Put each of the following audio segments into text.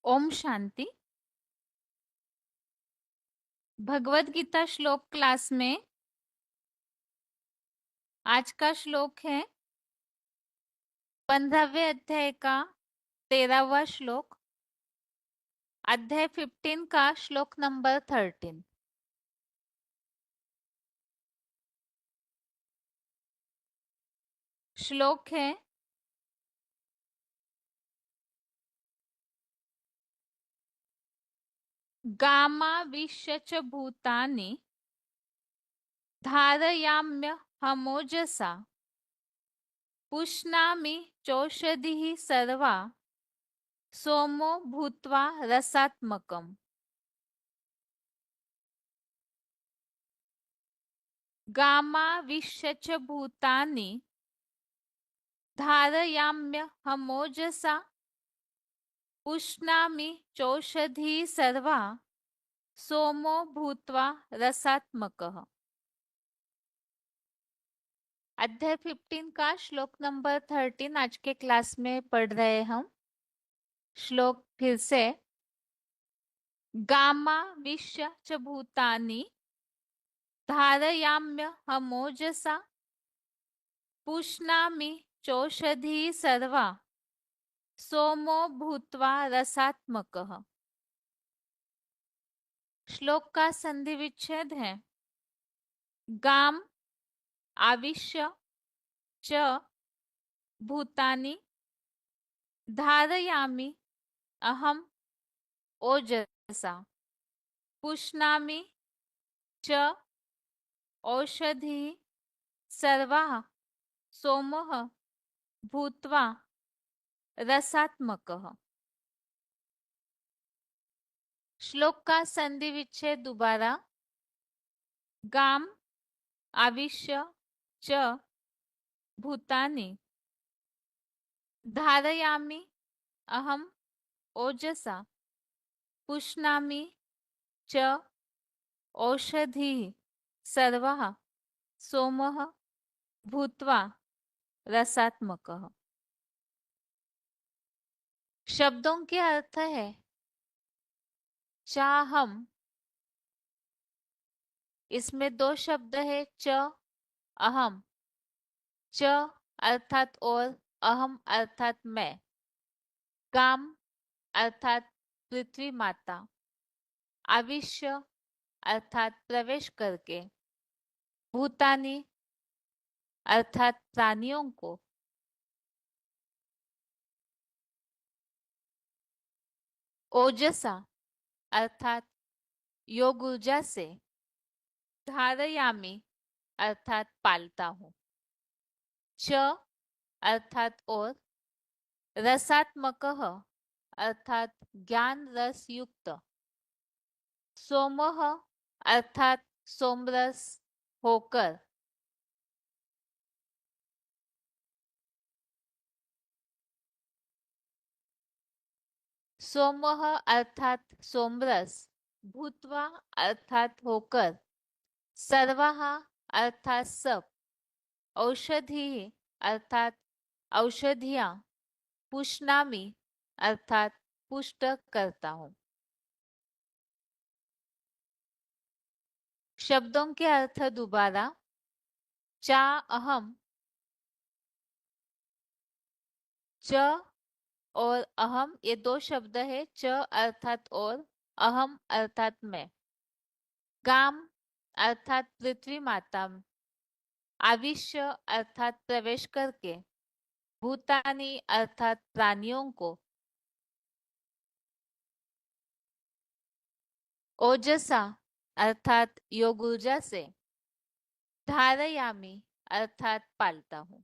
ओम शांति। भगवत गीता श्लोक क्लास में आज का श्लोक है 15वें अध्याय का 13वां श्लोक, अध्याय 15 का श्लोक नंबर 13। श्लोक है गामाविश्य च भूतानि धारयाम्यहमोजसा पुष्णामि चौषधिः सर्वा सोमो भूत्वा रसात्मकम्। गामाविश्य च भूतानि धारयाम्यहमोजसा पुष्णामि चौषधी सर्वा सोमो भूत्वा रसात्मकः। अध्याय 15 का श्लोक नंबर 13 आज के क्लास में पढ़ रहे हम। श्लोक फिर से, गामा विश्य च भूतानि धारयाम्यहमोजसा पुष्णामि चौषधी सर्वा सोमो भूत्वा रसात्मकः। श्लोक का संधि विच्छेद है गाम आविश्य च भूतानि धारयामि अहम ओजसा पुष्णामि च औषधि सर्वाः सोमः भूत्वा रसात्मकः। श्लोक का संधि विच्छेद दोबारा, गाम आविश्य च भूतानि धारयामि अहम ओजसा पुष्णामि च औषधिः सर्वः सोमः भूत्वा रसात्मकः। शब्दों के अर्थ है चाहम, इसमें दो शब्द है च अहम। च अर्थात और, अहम अर्थात मैं। गाम अर्थात पृथ्वी माता। आविश्य अर्थात प्रवेश करके। भूतानी अर्थात प्राणियों को। ओजसा अर्थात योग ऊर्जा से। धारयामी अर्थात पालता हूँ। च अर्थात और। रसात्मकः अर्थात ज्ञान रस युक्त। सोमः अर्थात सोमरस होकर। सोमः अर्थात सोमरस, भूत्वा अर्थात होकर, सर्वः अर्थात सब, औषधि अर्थात औषधियां, पुष्णामि अर्थात पुष्ट करता हूँ। शब्दों के अर्थ दोबारा, चा अहम, च और अहम ये दो शब्द है। च अर्थात और, अहम अर्थात मैं। गाम अर्थात पृथ्वी माता। आविश्य अर्थात प्रवेश करके। भूतानी अर्थात प्राणियों को। ओजसा अर्थात योग ऊर्जा से। धारयामी अर्थात पालता हूँ।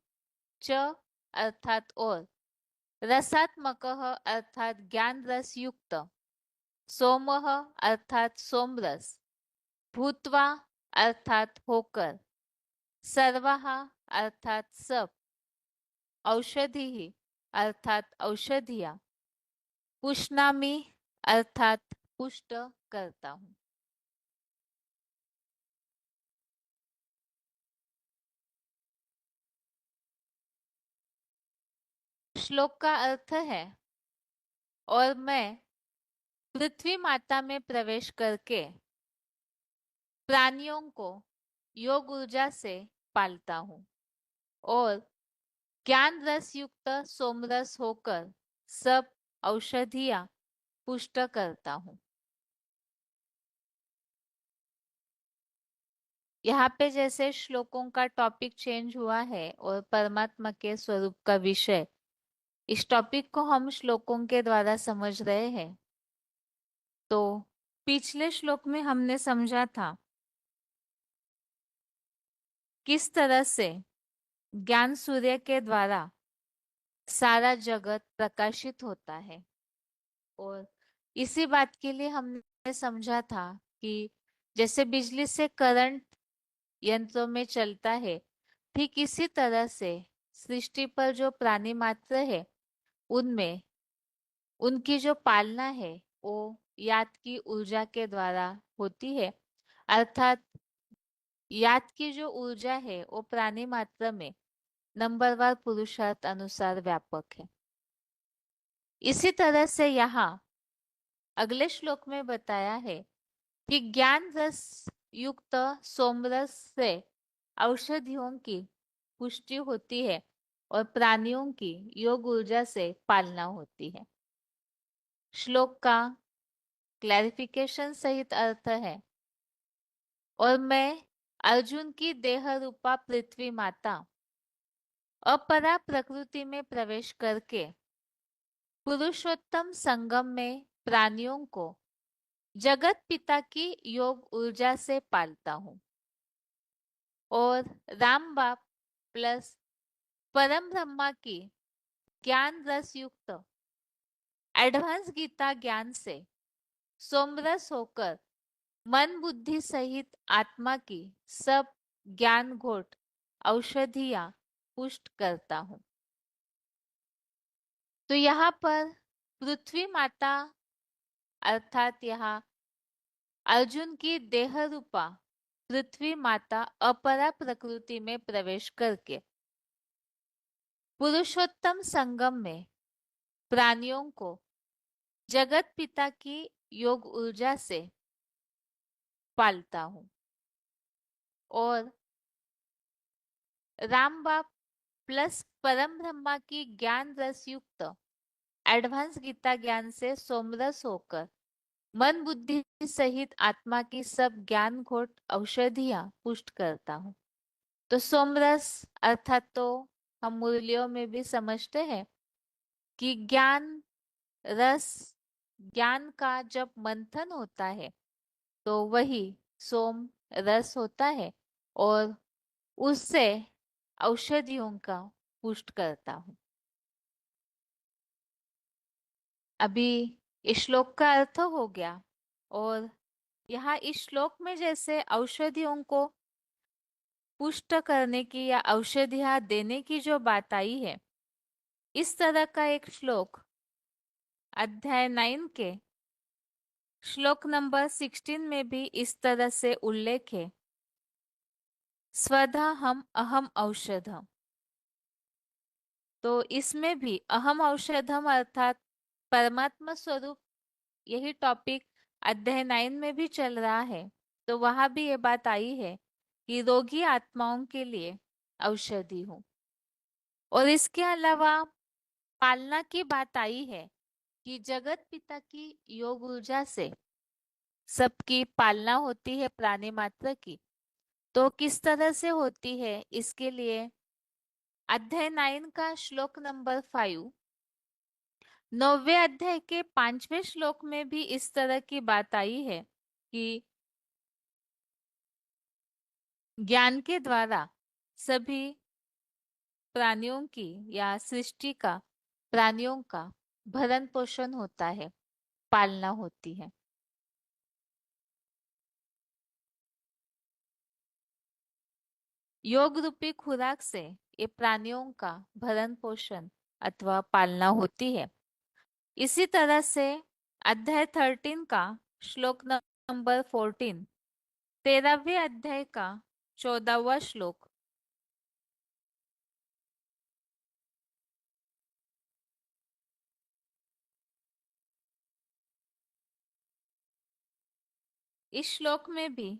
च अर्थात और। रसात्मकः अर्थात ज्ञान रस युक्त। सोमः अर्थात सोमरस। भूत्वा अर्थात होकर। सर्वः अर्थात सब। औषधि अर्थात औषधिया। पुष्णामि अर्थात पुष्ट करता हूँ। श्लोक का अर्थ है और मैं पृथ्वी माता में प्रवेश करके प्राणियों को योग ऊर्जा से पालता हूँ और ज्ञान रस युक्त सोमरस होकर सब औषधियां पुष्ट करता हूँ। यहाँ पे जैसे श्लोकों का टॉपिक चेंज हुआ है और परमात्मा के स्वरूप का विषय, इस टॉपिक को हम श्लोकों के द्वारा समझ रहे हैं। तो पिछले श्लोक में हमने समझा था किस तरह से ज्ञान सूर्य के द्वारा सारा जगत प्रकाशित होता है, और इसी बात के लिए हमने समझा था कि जैसे बिजली से करंट यंत्रों में चलता है, ठीक इसी तरह से सृष्टि पर जो प्राणी मात्र है उनमें उनकी जो पालना है वो याद की ऊर्जा के द्वारा होती है। अर्थात याद की जो ऊर्जा है वो प्राणी मात्र में नंबरवार पुरुषार्थ अनुसार व्यापक है। इसी तरह से यहाँ अगले श्लोक में बताया है कि ज्ञान रस युक्त सोमरस से औषधियों की पुष्टि होती है और प्राणियों की योग ऊर्जा से पालना होती है। श्लोक का क्लैरिफिकेशन सहित अर्थ है, और मैं अर्जुन की देह रूपा पृथ्वी माता अपरा प्रकृति में प्रवेश करके पुरुषोत्तम संगम में प्राणियों को जगत पिता की योग ऊर्जा से पालता हूँ और राम बाप प्लस परम ब्रह्मा की ज्ञान रस युक्त एडवांस गीता ज्ञान से सोमरस होकर मन बुद्धि सहित आत्मा की सब ज्ञान घोट औषधियां पुष्ट करता हूँ। तो यहाँ पर पृथ्वी माता अर्थात यहाँ अर्जुन की देह रूपा पृथ्वी माता अपरा प्रकृति में प्रवेश करके पुरुषोत्तम संगम में प्राणियों को जगत पिता की योग ऊर्जा से पालता हूँ और राम बाप प्लस परम ब्रह्मा की ज्ञान रस युक्त एडवांस गीता ज्ञान से सोमरस होकर मन बुद्धि सहित आत्मा की सब ज्ञान घोट औषधियां पुष्ट करता हूँ। तो सोमरस अर्थात तो हम मुरलियों में भी समझते हैं कि ज्ञान रस, ज्ञान का जब मंथन होता है तो वही सोम रस होता है और उससे औषधियों का पुष्ट करता हूँ। अभी इस श्लोक का अर्थ हो गया, और यहाँ इस श्लोक में जैसे औषधियों को पुष्ट करने की या औषधियां देने की जो बात आई है, इस तरह का एक श्लोक अध्याय 9 के श्लोक नंबर 16 में भी इस तरह से उल्लेख है, स्वधा हम अहम औषधम। तो इसमें भी अहम औषधम अर्थात परमात्मा स्वरूप, यही टॉपिक अध्याय 9 में भी चल रहा है। तो वहां भी ये बात आई है कि रोगी आत्माओं के लिए औषधि हूँ। और इसके अलावा पालना की बात आई है कि जगत पिता की योग ऊर्जा से सबकी पालना होती है प्राणी मात्र की। तो किस तरह से होती है, इसके लिए अध्याय 9 का श्लोक नंबर 5, 9वें अध्याय के 5वें श्लोक में भी इस तरह की बात आई है कि ज्ञान के द्वारा सभी प्राणियों की या सृष्टि का, प्राणियों का भरण पोषण होता है, पालना होती है। योग रूपी खुराक से ये प्राणियों का भरण पोषण अथवा पालना होती है। इसी तरह से अध्याय 13 का श्लोक नंबर 14, 13वें अध्याय का 14वां श्लोक, इस श्लोक में भी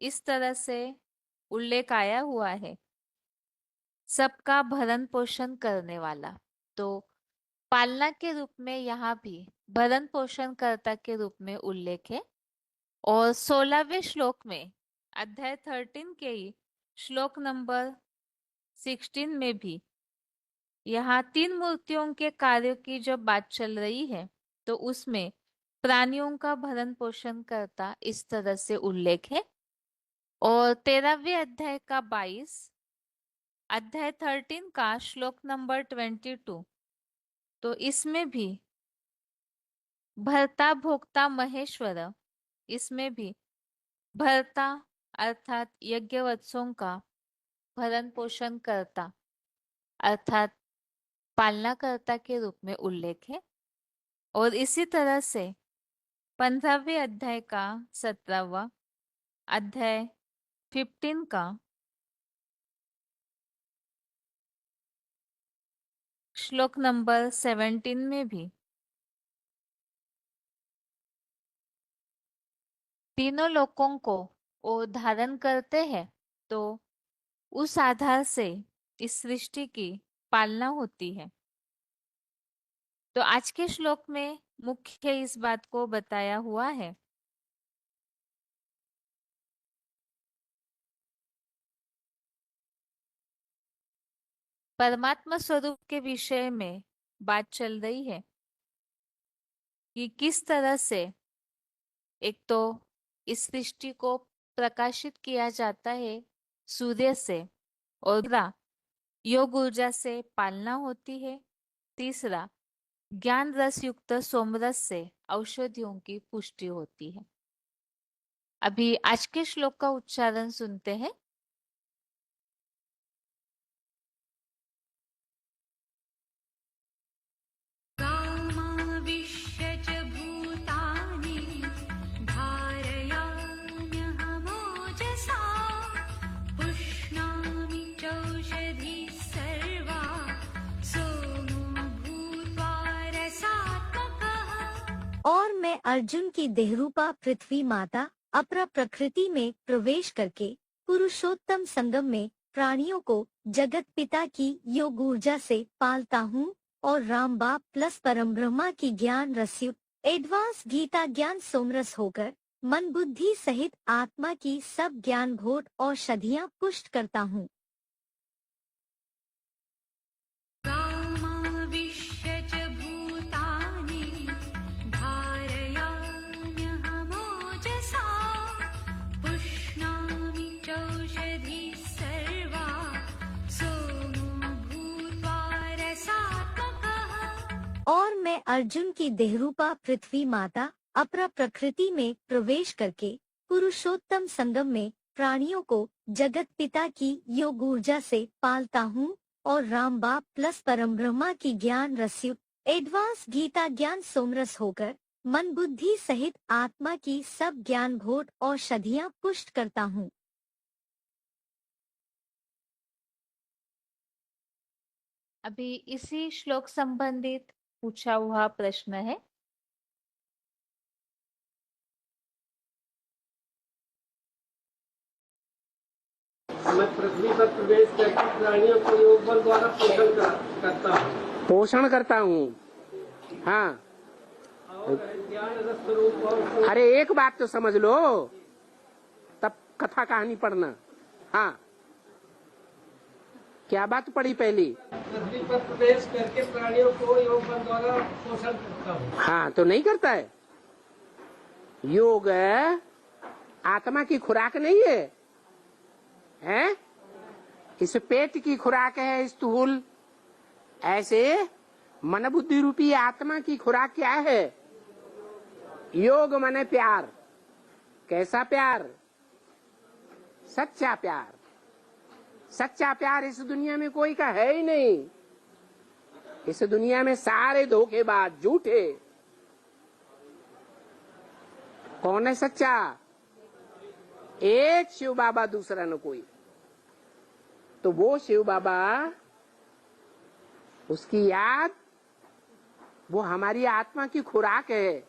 इस तरह से उल्लेख आया हुआ है, सबका भरण पोषण करने वाला। तो पालना के रूप में यहाँ भी भरण पोषण कर्ता के रूप में उल्लेख है। और 16वें श्लोक में अध्याय 13 के ही श्लोक नंबर 16 में भी यहाँ तीन मूर्तियों के कार्यों की जब बात चल रही है, तो उसमें प्राणियों का भरण पोषण करता इस तरह से उल्लेख है। और 13वें अध्याय का 22, अध्याय 13 का श्लोक नंबर 22, तो इसमें भी भर्ता भोक्ता महेश्वर, इसमें भी भर्ता अर्थात यज्ञवत्सों का भरण पोषण करता अर्थात पालनाकर्ता के रूप में उल्लेख है। और इसी तरह से 15वें अध्याय का 17वां, अध्याय 15 का श्लोक नंबर 17 में भी तीनों लोकों को वो धारण करते हैं, तो उस आधार से इस सृष्टि की पालना होती है। तो आज के श्लोक में मुख्य इस बात को बताया हुआ है। परमात्मा स्वरूप के विषय में बात चल रही है कि किस तरह से एक तो इस सृष्टि को प्रकाशित किया जाता है सूर्य से, और दूसरा योग ऊर्जा से पालना होती है, तीसरा ज्ञान रस युक्त सोमरस से औषधियों की पुष्टि होती है। अभी आज के श्लोक का उच्चारण सुनते हैं। और मैं अर्जुन की देहरूपा पृथ्वी माता अपरा प्रकृति में प्रवेश करके पुरुषोत्तम संगम में प्राणियों को जगत पिता की योग ऊर्जा से पालता हूँ, और राम बाप प्लस परम ब्रह्मा की ज्ञान रसयुक्त एडवांस गीता ज्ञान सोमरस होकर मन बुद्धि सहित आत्मा की सब ज्ञान भोट औषधियाँ पुष्ट करता हूँ। और मैं अर्जुन की देहरूपा पृथ्वी माता अपरा प्रकृति में प्रवेश करके पुरुषोत्तम संगम में प्राणियों को जगत पिता की योग ऊर्जा से पालता हूँ, और राम बाप प्लस परम ब्रह्मा की ज्ञान रसयुक्त एडवांस गीता ज्ञान सोमरस होकर मन बुद्धि सहित आत्मा की सब ज्ञान भोट औषधियाँ पुष्ट करता हूँ। अभी इसी श्लोक संबंधित पूछा हुआ प्रश्न है। मैं पृथ्वी पर प्रवेश करके प्राणियों को योग बल द्वारा करता हूँ। पोषण करता हूँ। हाँ, और ज्ञान रस स्वरूप और अरे एक बात तो समझ लो, तब कथा कहानी पढ़ना। हाँ, क्या बात पढ़ी पहली? पृथ्वी पर प्रवेश करके प्राणियों को योग बल द्वारा पोषण करता हूँ। हाँ, तो नहीं करता है। योग आत्मा की खुराक नहीं है, हैं? इस पेट की खुराक है स्थूल। ऐसे मन बुद्धि रूपी आत्मा की खुराक क्या है? योग माने प्यार। कैसा प्यार? सच्चा प्यार। सच्चा प्यार इस दुनिया में कोई का है ही नहीं। इस दुनिया में सारे धोखेबाज झूठे। कौन है सच्चा? एक शिव बाबा, दूसरा न कोई। तो वो शिव बाबा, उसकी याद, वो हमारी आत्मा की खुराक है।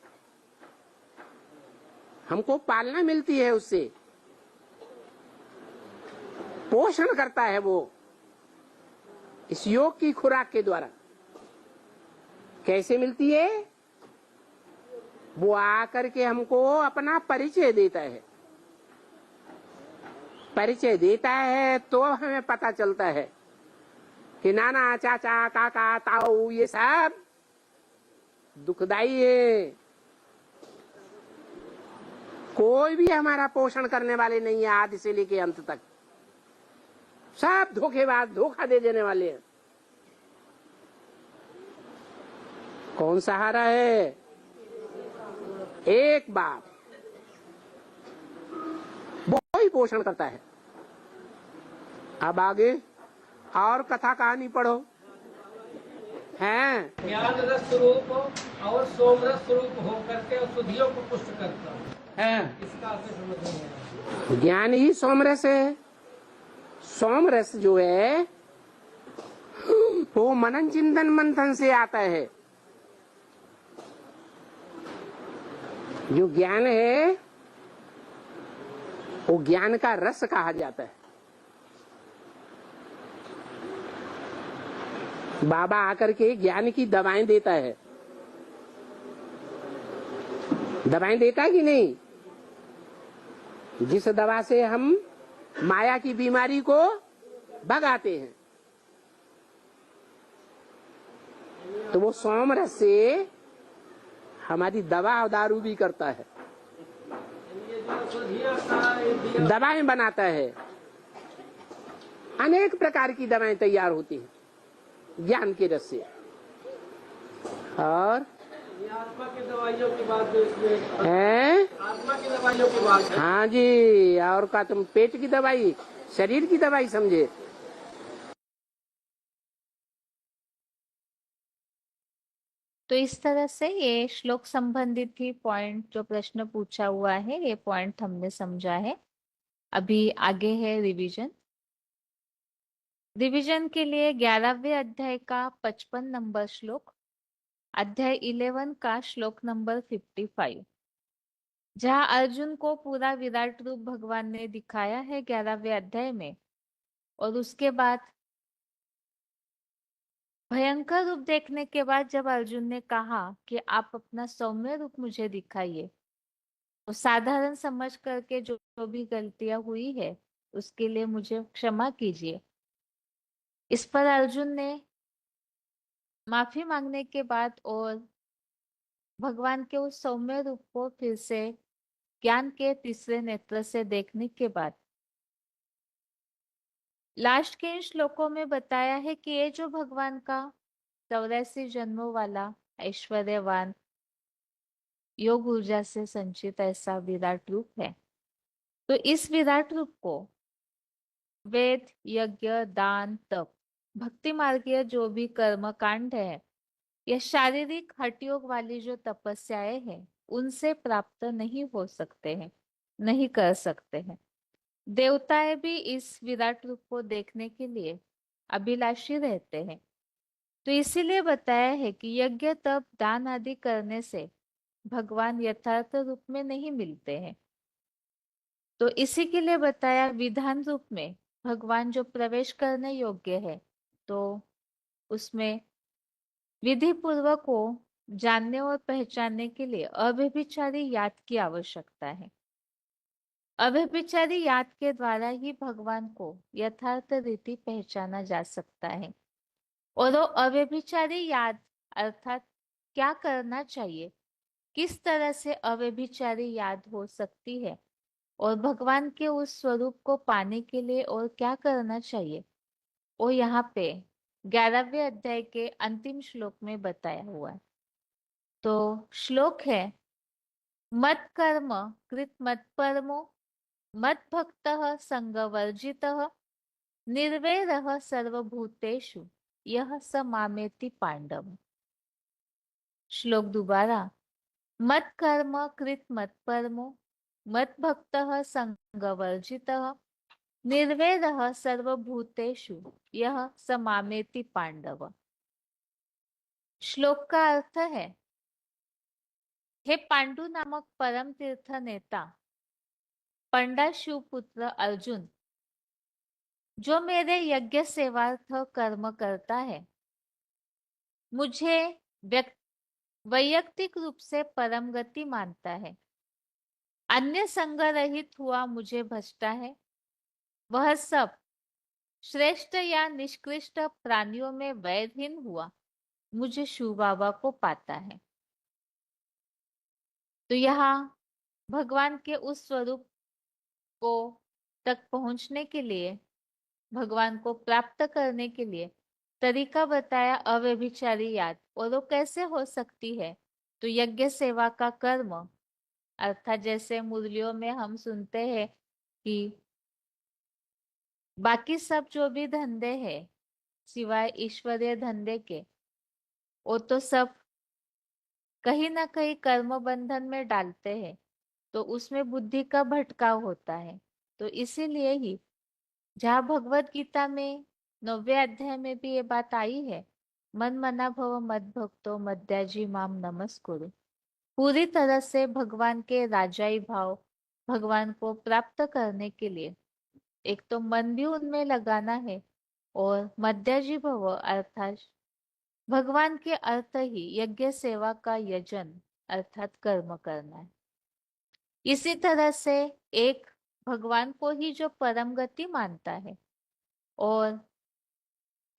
हमको पालना मिलती है, उससे पोषण करता है वो इस योग की खुराक के द्वारा। कैसे मिलती है? वो आकर के हमको अपना परिचय देता है। परिचय देता है तो हमें पता चलता है कि नाना, चाचा, काका, ताऊ ये सब दुखदाई है। कोई भी हमारा पोषण करने वाले नहीं है, आदि से लेके अंत तक सब धोखेबाज, धोखा दे देने वाले हैं। कौन सहारा है? एक बाप, वो ही पोषण करता है। अब आगे और कथा कहानी पढ़ो। हैं ज्ञान रस स्वरूप और सोमरस स्वरूप होकर के शुद्धियों को पुष्ट करता है। इसका अर्थ समझ नहीं आया। ज्ञान ही सोमरस है। सोमरस जो है वो मनन चिंतन मंथन से आता है। जो ज्ञान है वो ज्ञान का रस कहा जाता है। बाबा आकर के ज्ञान की दवाएं देता है। दवाएं देता है कि नहीं? जिस दवा से हम माया की बीमारी को भगाते हैं, तो वो सोमरस से हमारी दवा और दारू भी करता है, दवाएं बनाता है। अनेक प्रकार की दवाएं तैयार होती हैं ज्ञान के रस से। और ये आत्मा की दवाइयों की बात जो इसमें है, आत्मा की दवाइयों की बात है। हाँ जी। और का तुम पेट की दवाई, शरीर की दवाई समझे। तो इस तरह से ये श्लोक संबंधित ही पॉइंट, जो प्रश्न पूछा हुआ है, ये पॉइंट हमने समझा है। अभी आगे है रिवीजन। रिवीजन के लिए 11वें अध्याय का 55 नंबर श्लोक, अध्याय 11 का श्लोक नंबर 55, जहां अर्जुन को पूरा विराट रूप भगवान ने दिखाया है 11वें अध्याय में। और उसके बाद भयंकर रूप देखने के बाद जब अर्जुन ने कहा कि आप अपना सौम्य रूप मुझे दिखाइए, तो साधारण समझ करके जो भी गलतियां हुई है उसके लिए मुझे क्षमा कीजिए। इस पर अर्जुन ने माफी मांगने के बाद और भगवान के उस सौम्य रूप को फिर से ज्ञान के तीसरे नेत्र से देखने के बाद लास्ट के इन श्लोकों में बताया है कि ये जो भगवान का 84 जन्मों वाला ऐश्वर्यवान योग ऊर्जा से संचित ऐसा विराट रूप है, तो इस विराट रूप को वेद, यज्ञ, दान, तप, भक्ति मार्गीय जो भी कर्म कांड है, या शारीरिक हठ योग वाली जो तपस्याएं हैं, उनसे प्राप्त नहीं हो सकते हैं, नहीं कर सकते हैं। देवताएं भी इस विराट रूप को देखने के लिए अभिलाषी रहते हैं। तो इसीलिए बताया है कि यज्ञ, तप, दान आदि करने से भगवान यथार्थ रूप में नहीं मिलते हैं। तो इसी के लिए बताया विधान रूप में भगवान जो प्रवेश करने योग्य है, तो उसमें विधि पूर्वक को जानने और पहचानने के लिए अव्यभिचारी याद की आवश्यकता है। अव्यभिचारी याद के द्वारा ही भगवान को यथार्थ रीति पहचाना जा सकता है। और वो अव्यभिचारी याद अर्थात क्या करना चाहिए, किस तरह से अव्यभिचारी याद हो सकती है, और भगवान के उस स्वरूप को पाने के लिए और क्या करना चाहिए, वो यहाँ पे 11वें अध्याय के अंतिम श्लोक में बताया हुआ है। तो श्लोक है, मत कर्म कृत मत परमो मत भक्त संगवर्जित निर्वैरः सर्वभूतेषु यह स मामेति पांडव। श्लोक दोबारा, मत कर्म कृत मत परमो मत भक्त संगवर्जित निर्वैरः सर्वभूतेषु यह स मामेति पांडव। श्लोक का अर्थ है हे पांडु नामक परम तीर्थ नेता पंडा शिवपुत्र अर्जुन, जो मेरे यज्ञ सेवार्थ कर्म करता है, मुझे वैयक्तिक रूप से परम गति मानता है, अन्य संग रहित हुआ मुझे भजता है, वह सब श्रेष्ठ या निष्कृष्ट प्राणियों में वैरहीन हुआ मुझे शिव बाबा को पाता है। तो यहाँ भगवान के उस स्वरूप को तक पहुंचने के लिए, भगवान को प्राप्त करने के लिए तरीका बताया अव्यभिचारी याद। और वो कैसे हो सकती है? तो यज्ञ सेवा का कर्म, अर्थात जैसे मुरलियों में हम सुनते हैं कि बाकी सब जो भी धंधे हैं सिवाय ईश्वरीय धंधे के, वो तो सब कहीं ना कहीं कर्म बंधन में डालते हैं, तो उसमें बुद्धि का भटकाव होता है। तो इसीलिए ही जहाँ भगवत गीता में 9वें अध्याय में भी ये बात आई है, मन मना भव मद भक्तो मद्याजी माम नमस्कुरु। पूरी तरह से भगवान के राजाई भाव, भगवान को प्राप्त करने के लिए एक तो मन भी उनमें लगाना है, और मद्याजी भव अर्थात भगवान के अर्थ ही यज्ञ सेवा का यजन अर्थात कर्म करना है। इसी तरह से एक भगवान को ही जो परम गति मानता है और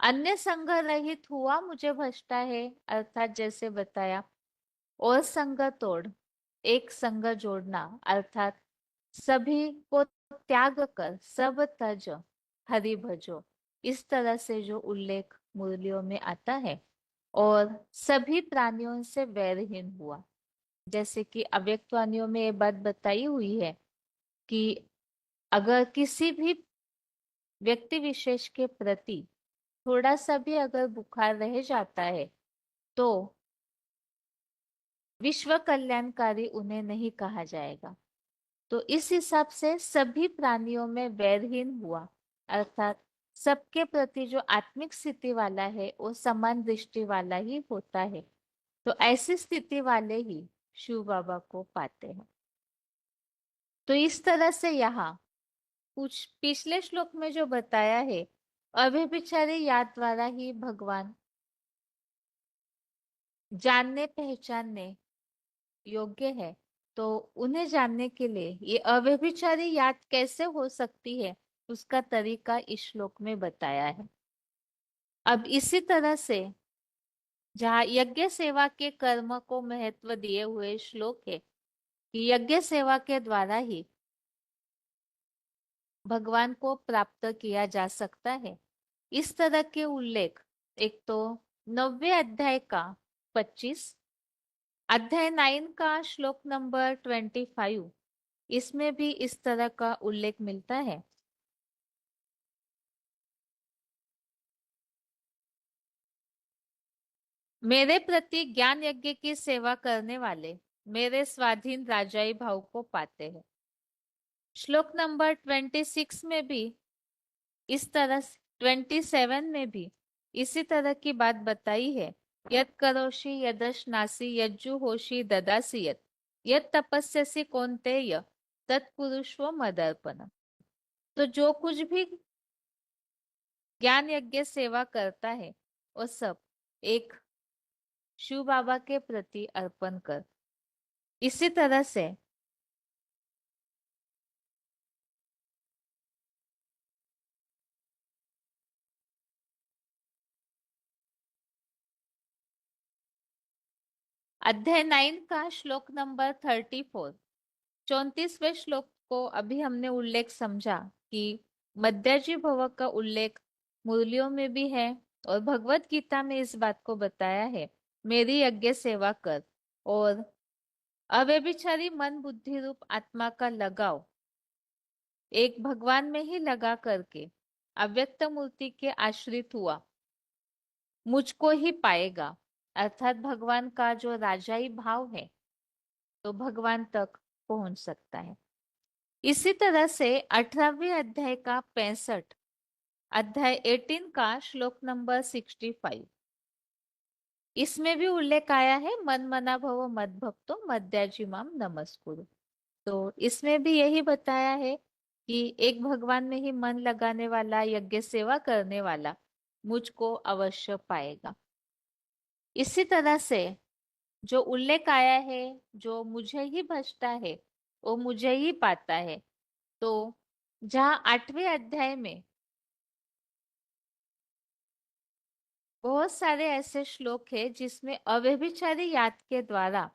अन्य संग रहित हुआ मुझे भजता है, अर्थात जैसे बताया और संग तोड़, एक संग जोड़ना, अर्थात सभी को त्याग कर सब तज हरि भजो, इस तरह से जो उल्लेख मुरलियों में आता है, और सभी प्राणियों से वैरहीन हुआ। जैसे कि अव्यक्त वाणियों में ये बात बताई हुई है कि अगर किसी भी व्यक्ति विशेष के प्रति थोड़ा सा भी अगर बुखार रह जाता है तो विश्व कल्याणकारी उन्हें नहीं कहा जाएगा। तो इस हिसाब से सभी प्राणियों में वैरहीन हुआ, अर्थात सबके प्रति जो आत्मिक स्थिति वाला है वो समान दृष्टि वाला ही होता है। तो ऐसी स्थिति वाले ही शिव बाबा को पाते हैं। तो इस तरह से यहाँ कुछ पिछले श्लोक में जो बताया है, अव्यभिचारी याद द्वारा ही भगवान जानने पहचानने योग्य है। तो उन्हें जानने के लिए ये अव्यभिचारी याद कैसे हो सकती है, उसका तरीका इस श्लोक में बताया है। अब इसी तरह से जहाँ यज्ञ सेवा के कर्म को महत्व दिए हुए श्लोक है कि यज्ञ सेवा के द्वारा ही भगवान को प्राप्त किया जा सकता है, इस तरह के उल्लेख एक तो 9वें अध्याय का 25, अध्याय 9 का श्लोक नंबर 25, इसमें भी इस तरह का उल्लेख मिलता है। मेरे प्रति ज्ञान यज्ञ की सेवा करने वाले मेरे स्वाधीन राजाई भाव को पाते हैं। श्लोक नंबर 26 में भी इस तरह, 27 में भी इसी तरह की बात बताई है। यद करोषि यदश्नासि यज्जु होषि ददासि यद तपस्यसि कौन्तेय तत्पुरुषो मदर्पण। तो जो कुछ भी ज्ञान यज्ञ सेवा करता है वो सब एक शिव बाबा के प्रति अर्पण कर। इसी तरह से अध्याय 9 का श्लोक नंबर 34, 34वें श्लोक को अभी हमने उल्लेख समझा कि मध्याजी भव का उल्लेख मुरलियों में भी है और भगवत गीता में इस बात को बताया है, मेरी यज्ञ सेवा कर। और अव्यभिचारी मन बुद्धि रूप आत्मा का लगाव एक भगवान में ही लगा करके अव्यक्त मूर्ति के आश्रित हुआ मुझको ही पाएगा, अर्थात भगवान का जो राजाई भाव है तो भगवान तक पहुंच सकता है। इसी तरह से 18वें अध्याय का 65, अध्याय 18 का श्लोक नंबर 65, इसमें भी उल्लेख आया है मन मना भव मद भक्तो मद्याजिमाम नमस्कुरु। तो इसमें भी यही बताया है कि एक भगवान में ही मन लगाने वाला, यज्ञ सेवा करने वाला मुझको अवश्य पाएगा। इसी तरह से जो उल्लेख आया है, जो मुझे ही भजता है वो मुझे ही पाता है। तो जहाँ 8वें अध्याय में बहुत सारे ऐसे श्लोक है जिसमें अव्यभिचारी याद के द्वारा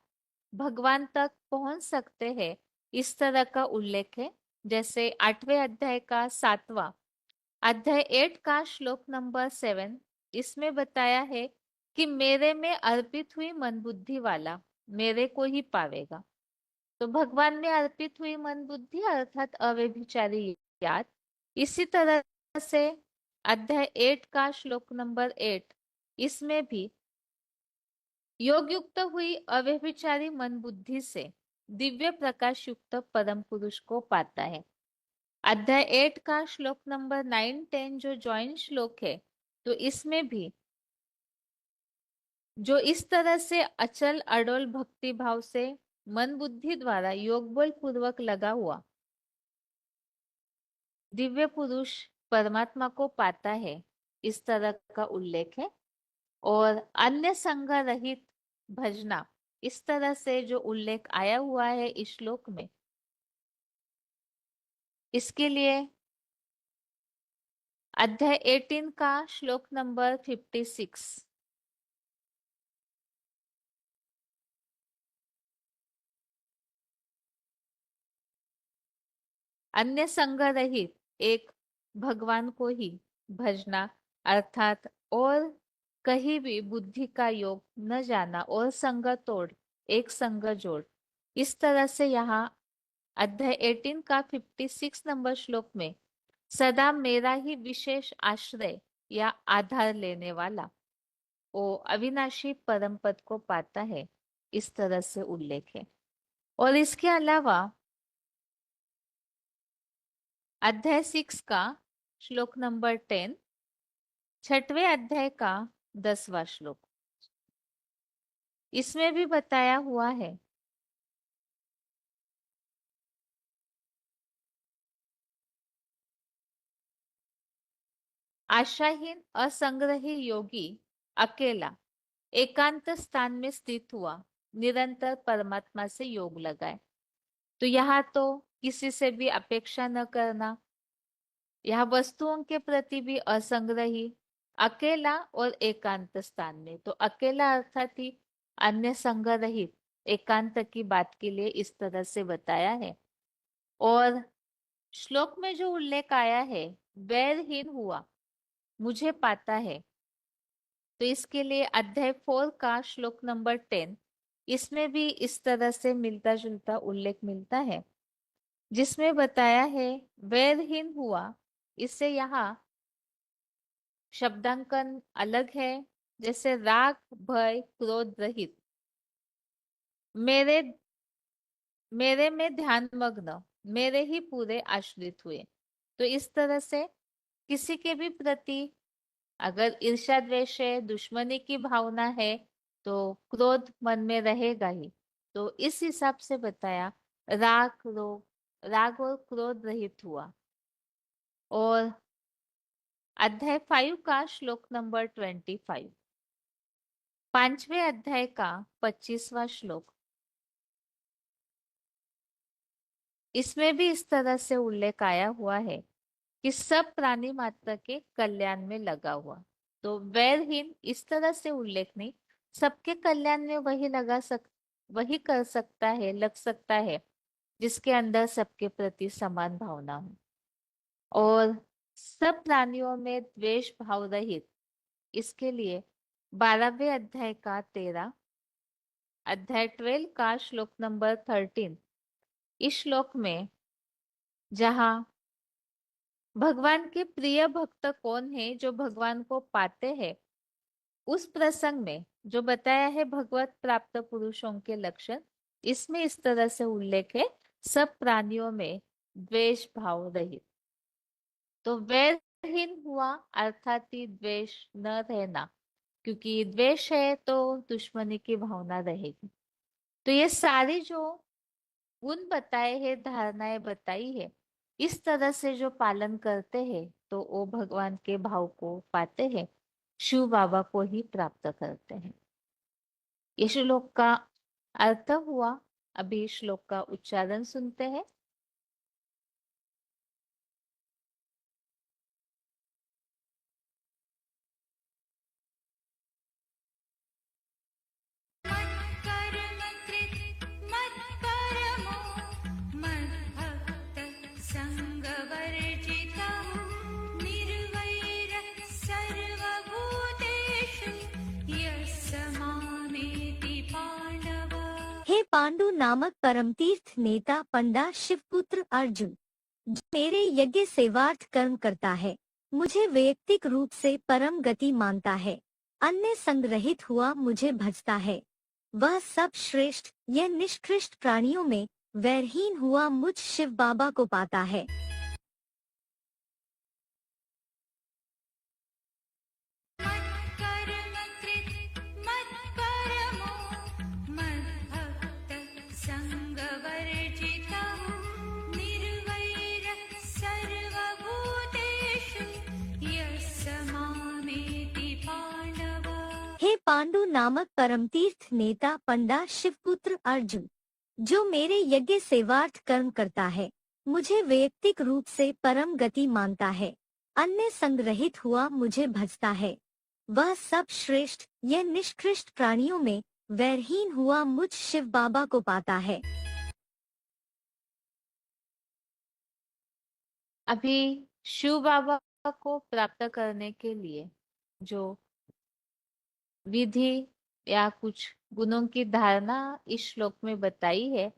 भगवान तक पहुंच सकते हैं, इस तरह का उल्लेख है। जैसे 8वें अध्याय का 7वां अध्याय 8 का श्लोक नंबर 7, इसमें बताया है कि मेरे में अर्पित हुई मन बुद्धि वाला मेरे को ही पावेगा। तो भगवान में अर्पित हुई मन बुद्धि अर्थात अव्यभिचारी याद। इसी तरह से अध्याय 8 का श्लोक नंबर 8, इसमें भी योग युक्त हुई अव्यभिचारी मन बुद्धि से दिव्य प्रकाश युक्त परम पुरुष को पाता है। अध्याय 8 का श्लोक नंबर 9, 10 जो जॉइंट श्लोक है, तो इसमें भी जो इस तरह से अचल अडोल भक्ति भाव से मन बुद्धि द्वारा योग बल पूर्वक लगा हुआ दिव्य पुरुष परमात्मा को पाता है, इस तरह का उल्लेख है। और अन्य संग रहित भजना, इस तरह से जो उल्लेख आया हुआ है इस श्लोक में, इसके लिए अध्याय 18 का श्लोक नंबर 56, अन्य संग रहित एक भगवान को ही भजना अर्थात और कहीं भी बुद्धि का योग न जाना और संग तोड़ एक संग जोड़, इस तरह से यहाँ अध्याय 18 का 56 नंबर श्लोक में सदा मेरा ही विशेष आश्रय या आधार लेने वाला वो अविनाशी परम पद को पाता है, इस तरह से उल्लेख है। और इसके अलावा अध्याय 6 का श्लोक नंबर 10, 6वें अध्याय का 10वां श्लोक, इसमें भी बताया हुआ है आशाहीन असंग्रही योगी अकेला एकांत स्थान में स्थित हुआ निरंतर परमात्मा से योग लगाए। तो यहाँ तो किसी से भी अपेक्षा न करना, यह वस्तुओं के प्रति भी असंग्रही, अकेला और एकांत स्थान में। तो अकेला अर्थात ही अन्य संग रहित एकांत की बात के लिए इस तरह से बताया है। और श्लोक में जो उल्लेख आया है वैरहीन हुआ मुझे पाता है, तो इसके लिए अध्याय 4 का श्लोक नंबर 10, इसमें भी इस तरह से मिलता जुलता उल्लेख मिलता है, जिसमें बताया है वैरहीन हुआ। इससे यहाँ शब्दांकन अलग है, जैसे राग भय क्रोध रहित मेरे मेरे में ध्यान मग्न मेरे ही पूरे आश्रित हुए। तो इस तरह से किसी के भी प्रति अगर ईर्ष्या द्वेष है, दुश्मनी की भावना है, तो क्रोध मन में रहेगा ही। तो इस हिसाब से बताया राग और क्रोध रहित हुआ। और अध्याय 5 का श्लोक नंबर 25, 5वें अध्याय का 25वां श्लोक, इसमें भी इस तरह से उल्लेख आया हुआ है कि सब प्राणी मात्र के कल्याण में लगा हुआ। तो वैरहीन इस तरह से उल्लेख नहीं, सबके कल्याण में वही कर सकता है, लग सकता है जिसके अंदर सबके प्रति समान भावना हो। और सब प्राणियों में द्वेष भाव रहित, इसके लिए 12वें अध्याय का 13, अध्याय 12 का श्लोक नंबर 13, इस श्लोक में जहां भगवान के प्रिय भक्त कौन है जो भगवान को पाते हैं, उस प्रसंग में जो बताया है भगवत प्राप्त पुरुषों के लक्षण, इसमें इस तरह से उल्लेख है सब प्राणियों में द्वेष भाव रहित। तो वैरहीन हुआ अर्थात ही द्वेष न रहना, क्योंकि द्वेष है तो दुश्मनी की भावना रहेगी। तो ये सारी जो गुण बताए हैं, धारणाएं बताई है, इस तरह से जो पालन करते हैं तो वो भगवान के भाव को पाते हैं, शिव बाबा को ही प्राप्त करते हैं। ये श्लोक का अर्थ हुआ। अभी श्लोक का उच्चारण सुनते हैं। हे पांडु नामक परम तीर्थ नेता पंडा शिवपुत्र अर्जुन, जो मेरे यज्ञ सेवार्थ कर्म करता है, मुझे वैयक्तिक रूप से परम गति मानता है, अन्य संग रहित हुआ मुझे भजता है, वह सब श्रेष्ठ यह निष्कृष्ट प्राणियों में वैरहीन हुआ मुझ शिव बाबा को पाता है। हे पांडु नामक परम तीर्थ नेता पंडा शिवपुत्र अर्जुन, जो मेरे यज्ञ सेवार्थ कर्म करता है, मुझे वैयक्तिक रूप से परम गति मानता है, अन्य संग रहित हुआ मुझे भजता है, वह सब श्रेष्ठ यह निष्कृष्ट प्राणियों में वैरहीन हुआ मुझ शिव बाबा को पाता है। अभी शिव बाबा को प्राप्त करने के लिए जो विधि या कुछ गुणों की धारणा इस श्लोक में बताई है,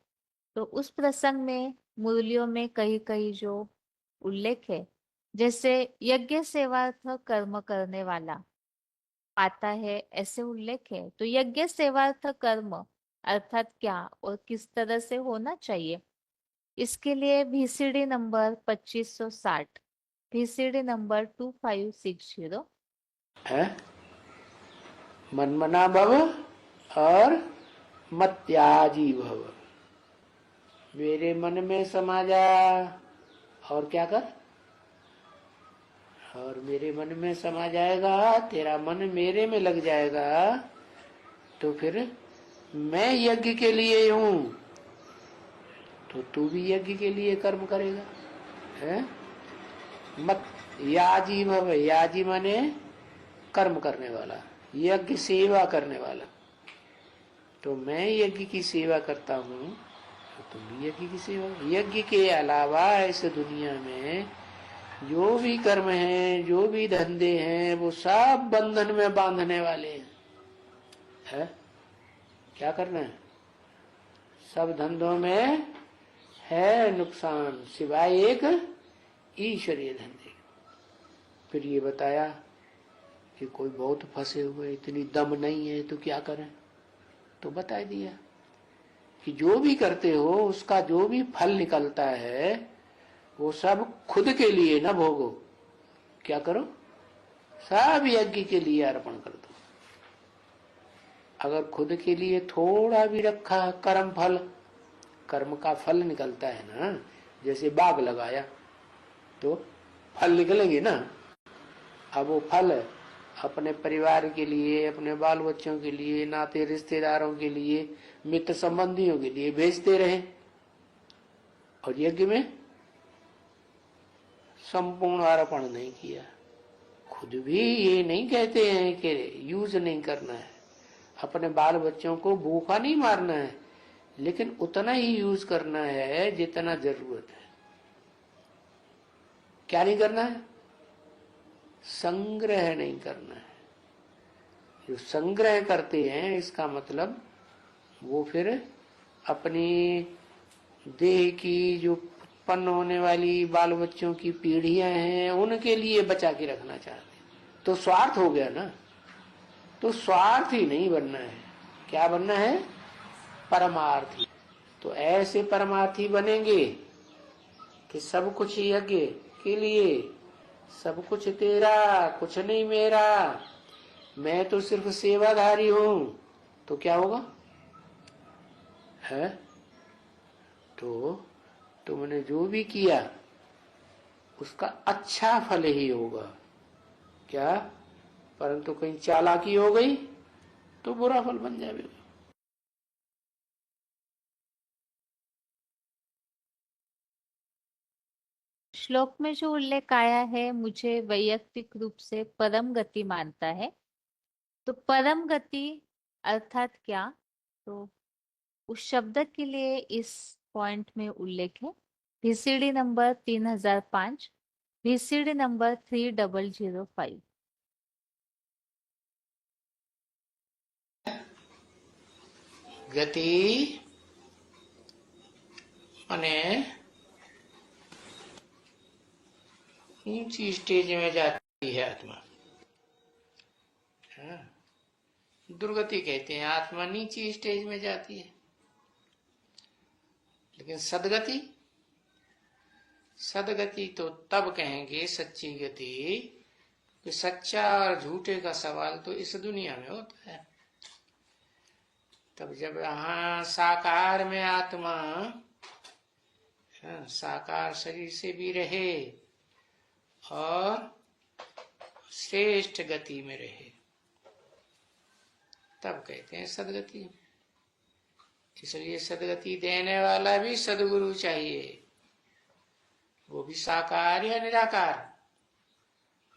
तो उस प्रसंग में मुरलियों में कहीं कहीं जो उल्लेख है, जैसे यज्ञ सेवार्थ कर्म करने वाला पाता है, ऐसे उल्लेख है। तो यज्ञ सेवार्थ कर्म अर्थात क्या और किस तरह से होना चाहिए, इसके लिए VCD नंबर 2560, VCD नंबर 2560 है मनमना भव और मत्याजी भव। मेरे मन में समा जा और क्या कर, और मेरे मन में समा जाएगा, तेरा मन मेरे में लग जाएगा, तो फिर मैं यज्ञ के लिए हूं, तो तू भी यज्ञ के लिए कर्म करेगा। है मत याजी भव, याजी माने कर्म करने वाला, यज्ञ सेवा करने वाला। तो मैं यज्ञ की सेवा करता हूँ, तो तुम भी यज्ञ की सेवा। यज्ञ के अलावा इस दुनिया में जो भी कर्म हैं, जो भी धंधे हैं, वो सब बंधन में बांधने वाले हैं। है? क्या करना है? सब धंधों में है नुकसान, सिवाय एक ईश्वरीय धंधे। फिर ये बताया कि कोई बहुत फंसे हुए, इतनी दम नहीं है, तो क्या करें? तो बता दिया कि जो भी करते हो उसका जो भी फल निकलता है वो सब खुद के लिए न भोगो। क्या करो? सब यज्ञ के लिए अर्पण कर दो। अगर खुद के लिए थोड़ा भी रखा कर्म फल, कर्म का फल निकलता है ना, जैसे बाग लगाया तो फल निकलेंगे ना। अब वो फल अपने परिवार के लिए, अपने बाल बच्चों के लिए, नाते रिश्तेदारों के लिए, मित्र संबंधियों के लिए भेजते रहे। और यज्ञ में संपूर्ण अर्पण नहीं किया। खुद भी ये नहीं कहते हैं कि यूज नहीं करना है, अपने बाल बच्चों को भूखा नहीं मारना है, लेकिन उतना ही यूज करना है जितना जरूरत है। क्या नहीं करना है? संग्रह नहीं करना है। जो संग्रह करते हैं इसका मतलब वो फिर अपनी देह की जो उत्पन्न होने वाली बाल बच्चों की पीढ़ियां हैं उनके लिए बचा के रखना चाहते हैं। तो स्वार्थ हो गया ना। तो स्वार्थी नहीं बनना है। क्या बनना है? परमार्थी। तो ऐसे परमार्थी बनेंगे कि सब कुछ यज्ञ के लिए, सब कुछ तेरा, कुछ नहीं मेरा, मैं तो सिर्फ सेवाधारी हूं, तो क्या होगा? है तो तुमने जो भी किया उसका अच्छा फल ही होगा। क्या? परंतु कहीं चालाकी हो गई तो बुरा फल बन जाएगा। श्लोक में जो उल्लेख आया है, मुझे वैयक्तिक रूप से परम गति मानता है। तो परम गति अर्थात क्या? तो उस शब्द के लिए इस पॉइंट में उल्लेख है VCD नंबर 3005, VCD नंबर 3005। गति माने ऊंची स्टेज में जाती है आत्मा। हाँ। दुर्गति कहते हैं आत्मा नीची स्टेज में जाती है। लेकिन सदगति, सदगति तो तब कहेंगे सच्ची गति कि सच्चा और झूठे का सवाल तो इस दुनिया में होता है। तब जब यहाँ साकार में आत्मा साकार शरीर से भी रहे और श्रेष्ठ गति में रहे, तब कहते हैं सदगति। इसलिए सदगति देने वाला भी सदगुरु चाहिए। वो भी साकार या निराकार,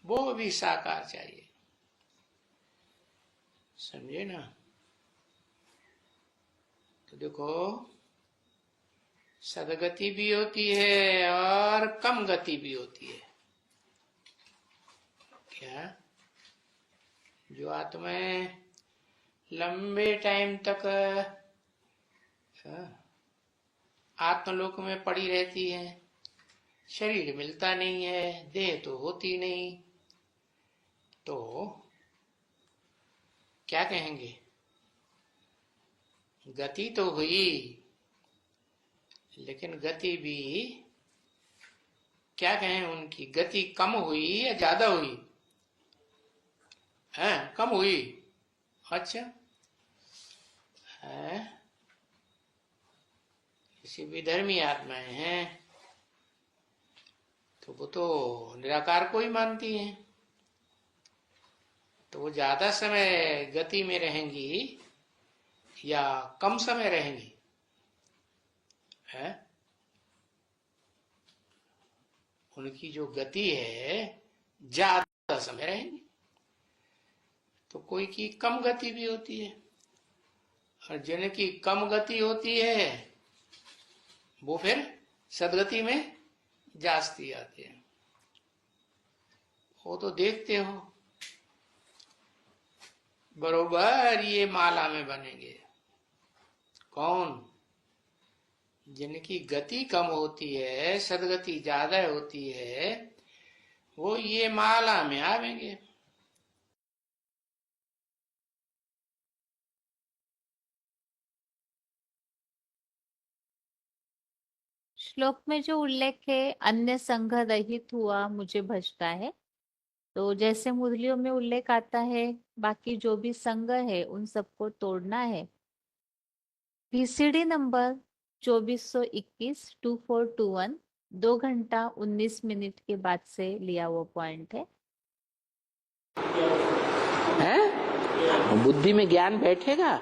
वो भी साकार चाहिए। समझे ना? तो देखो, सदगति भी होती है और कम गति भी होती है। क्या? जो आत्माएं लंबे टाइम तक आत्मलोक में पड़ी रहती है, शरीर मिलता नहीं है, देह तो होती नहीं, तो क्या कहेंगे? गति तो हुई, लेकिन गति भी क्या कहें, उनकी गति कम हुई या ज्यादा हुई? है कम हुई। अच्छा है, किसी विधर्मी आत्माएं हैं तो वो तो निराकार को ही मानती हैं, तो वो ज्यादा समय गति में रहेंगी या कम समय रहेंगी? है उनकी जो गति है ज्यादा समय रहेंगी। तो कोई की कम गति भी होती है, और जिनकी कम गति होती है वो फिर सदगति में जास्ती आते हैं। वो तो देखते हो बरोबर ये माला में बनेंगे। कौन? जिनकी गति कम होती है, सदगति ज्यादा होती है, वो ये माला में आवेंगे। श्लोक में जो उल्लेख है अन्य संघ रहित हुआ मुझे भजता है, तो जैसे मुरलियों में उल्लेख आता है बाकी जो भी संघ है उन सबको तोड़ना है। VCD नंबर 2421 2421 2 घंटा 19 मिनट के बाद से लिया वो पॉइंट है। बुद्धि में ज्ञान बैठेगा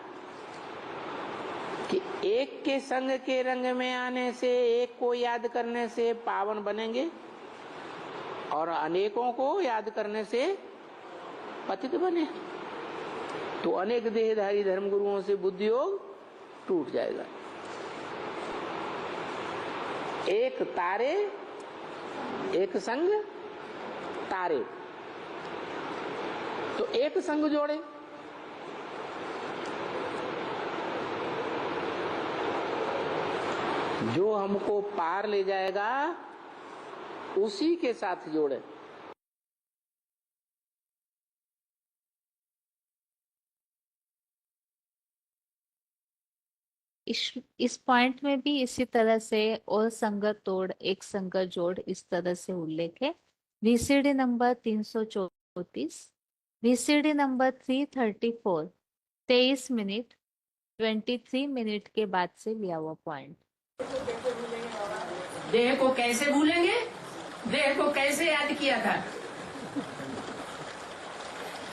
कि एक के संग के रंग में आने से, एक को याद करने से पावन बनेंगे और अनेकों को याद करने से पतित बने, तो अनेक देहधारी धर्मगुरुओं से बुद्धि योग टूट जाएगा। एक तारे, एक संग तारे, तो एक संग जोड़े। जो हमको पार ले जाएगा उसी के साथ जोड़े। इस पॉइंट में भी इसी तरह से और संग तोड़ एक संग जोड़ इस तरह से उल्लेख है। VCD number 334 VCD number 334, 23 minute 23 minute के बाद से लिया हुआ पॉइंट। देह को कैसे भूलेंगे? देह को कैसे याद किया था?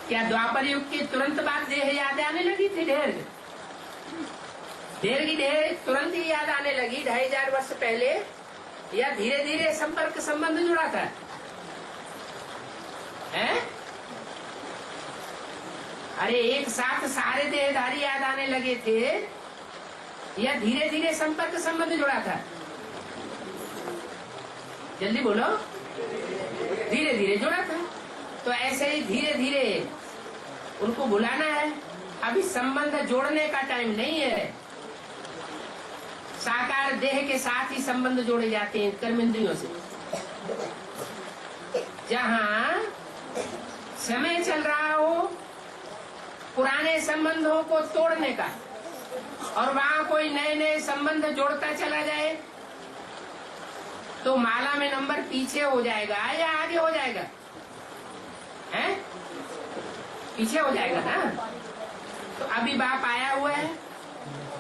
क्या द्वापर युग के तुरंत बाद देह याद आने लगी थी? ढेर की ढेर तुरंत ही याद आने लगी 2500 वर्ष पहले, या धीरे धीरे संपर्क संबंध जुड़ा था? हैं? अरे एक साथ सारे देहधारी याद आने लगे थे, या धीरे धीरे संपर्क संबंध जुड़ा था? जल्दी बोलो। धीरे धीरे जुड़ा था। तो ऐसे ही धीरे धीरे उनको बुलाना है। अभी संबंध जोड़ने का टाइम नहीं है। साकार देह के साथ ही संबंध जोड़े जाते हैं कर्मेंद्रियों से। जहाँ समय चल रहा हो पुराने संबंधों को तोड़ने का, और वहाँ कोई नए नए संबंध जोड़ता चला जाए, तो माला में नंबर पीछे हो जाएगा या आगे हो जाएगा? हैं? पीछे हो जाएगा ना। तो अभी बाप आया हुआ है,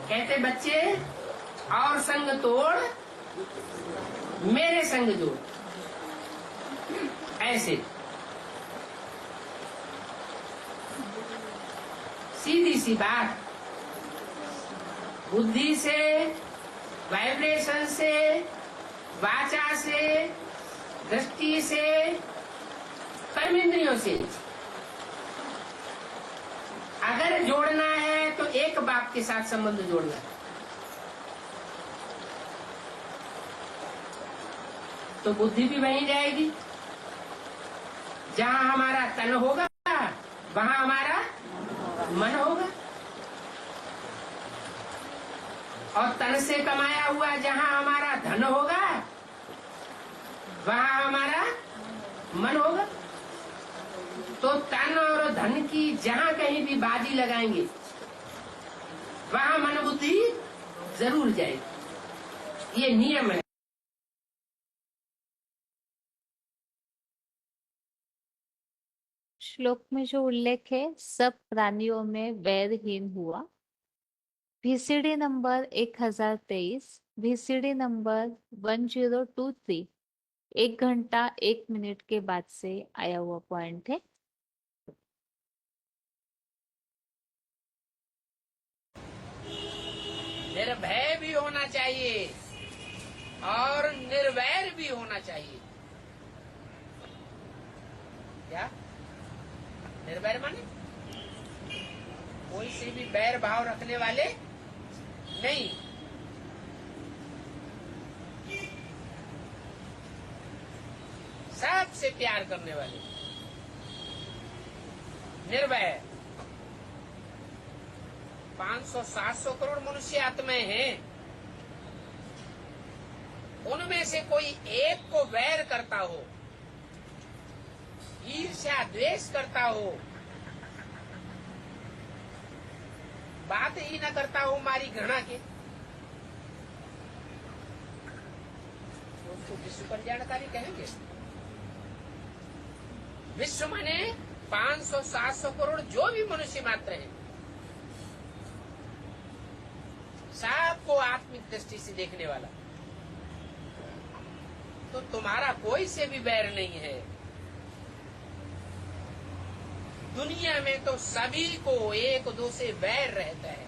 कहते बच्चे और संग तोड़ मेरे संग जोड़। ऐसे सीधी सी बात, बुद्धि से, वाइब्रेशन से, वाचा से, दृष्टि से, कर्मेंद्रियों से अगर जोड़ना है तो एक बाप के साथ संबंध जोड़ना है। तो बुद्धि भी वहीं जाएगी। जहाँ हमारा तन होगा वहाँ हमारा मन होगा, और तन से कमाया हुआ जहाँ हमारा धन होगा वहाँ हमारा मन होगा। तो तन और धन की जहाँ कहीं भी बाजी लगाएंगे वहाँ मन बुद्धि जरूर जाएगी। ये नियम है। श्लोक में जो उल्लेख है सब प्राणियों में वैरहीन हुआ। VCD नंबर 1023, VCD नंबर 1023, 1 घंटा 1 मिनट के बाद से आया हुआ पॉइंट है। निर्भय भी होना चाहिए और निर्वैर भी होना चाहिए। क्या निर्वैर माने? कोई से भी बैर भाव रखने वाले नहीं। सबसे प्यार करने वाले निर्भय। 500-700 करोड़ मनुष्य आत्माएं हैं, उनमें से कोई एक को वैर करता हो, ईर्ष्या द्वेष करता हो, बात ही न करता हो हमारी घृणा के, तो उसको विश्व कल्याणकारी कहेंगे? विश्व माने 500-700 करोड़ जो भी मनुष्य मात्र हैं, सबको आत्मिक दृष्टि से देखने वाला। तो तुम्हारा कोई से भी बैर नहीं है। दुनिया में तो सभी को एक दो से बैर रहता है।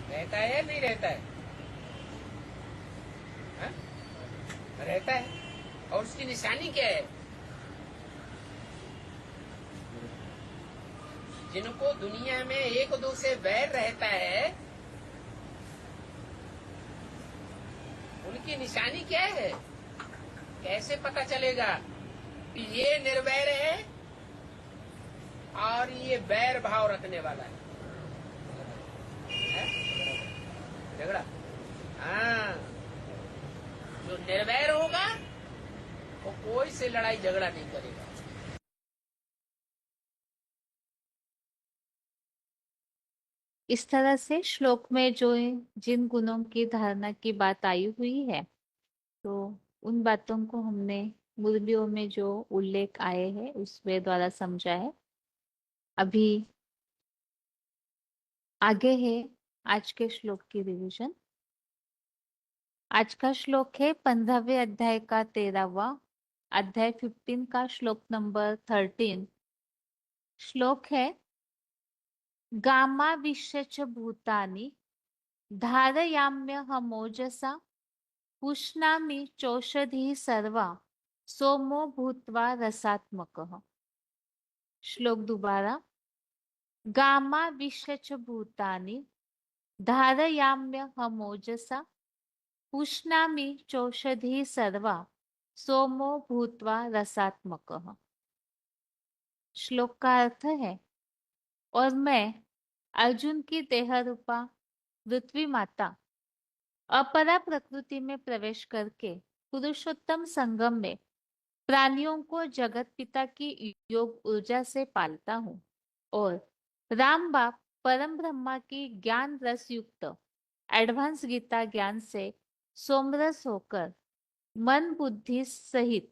रहता है या नहीं रहता है? हा? रहता है। और उसकी निशानी क्या है? जिनको दुनिया में एक दो से बैर रहता है, उनकी निशानी क्या है? कैसे पता चलेगा कि ये निर्वैर है और ये बैर भाव रखने वाला है? झगड़ा। हाँ, जो निर्वैर होगा वो कोई से लड़ाई झगड़ा नहीं करेगा। इस तरह से श्लोक में जो जिन गुणों की धारणा की बात आई हुई है, तो उन बातों को हमने मुरलियों में जो उल्लेख आए हैं उसके द्वारा समझा है। अभी आगे है आज के श्लोक की रिवीजन। आज का श्लोक है 15वें अध्याय का 13वां अध्याय 15 का श्लोक नंबर 13। श्लोक है गामा विश्य भूतानि धारयाम्यहमोजसा पुष्णामि चौषधि सर्वा सोमो भूत्वा रसात्मकः। श्लोक दोबारा। गामा विश्य भूतानि धारयाम्यहमोजसा पुष्णामि चौषधि सर्वा सोमो भूत्वा रसात्मकः। श्लोक का अर्थ है और मैं अर्जुन की देह रूपा पृथ्वी माता अपरा प्रकृति में प्रवेश करके पुरुषोत्तम संगम में प्राणियों को जगत पिता की योग ऊर्जा से पालता हूँ और राम बाप परम ब्रह्मा की ज्ञान रस युक्त एडवांस गीता ज्ञान से सोमरस होकर मन बुद्धि सहित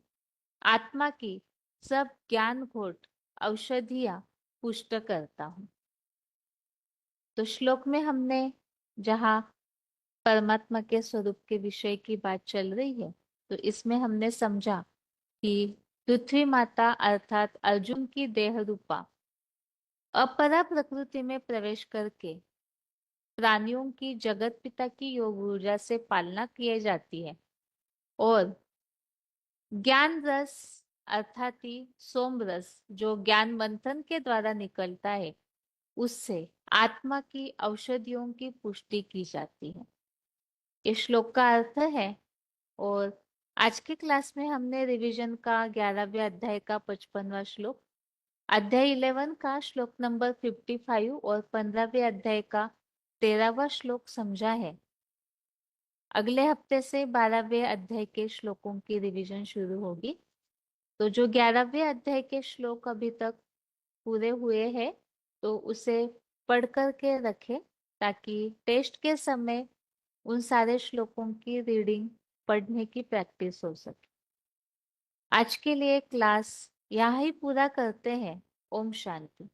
आत्मा की सब ज्ञान घोट औषधियां पुष्ट करता हूँ। तो श्लोक में हमने जहाँ परमात्मा के स्वरूप के विषय की बात चल रही है, तो इसमें हमने समझा कि पृथ्वी माता अर्थात अर्जुन की देह रूपा अपरा प्रकृति में प्रवेश करके प्राणियों की जगत पिता की योग ऊर्जा से पालना की जाती है और ज्ञान रस अर्थात ही सोम रस जो ज्ञान मंथन के द्वारा निकलता है उससे आत्मा की औषधियों की पुष्टि की जाती है। ये श्लोक का अर्थ है। और आज के क्लास में हमने रिवीजन का 11वें अध्याय का 55वां श्लोक, अध्याय 11 का श्लोक नंबर 55 और 15वें अध्याय का 13वां श्लोक समझा है। अगले हफ्ते से 12वें अध्याय के श्लोकों की रिवीजन शुरू होगी। तो जो 11वें अध्याय के श्लोक अभी तक पूरे हुए हैं तो उसे पढ़ करके रखें ताकि टेस्ट के समय उन सारे श्लोकों की रीडिंग पढ़ने की प्रैक्टिस हो सके। आज के लिए क्लास यहाँ ही पूरा करते हैं। ओम शांति।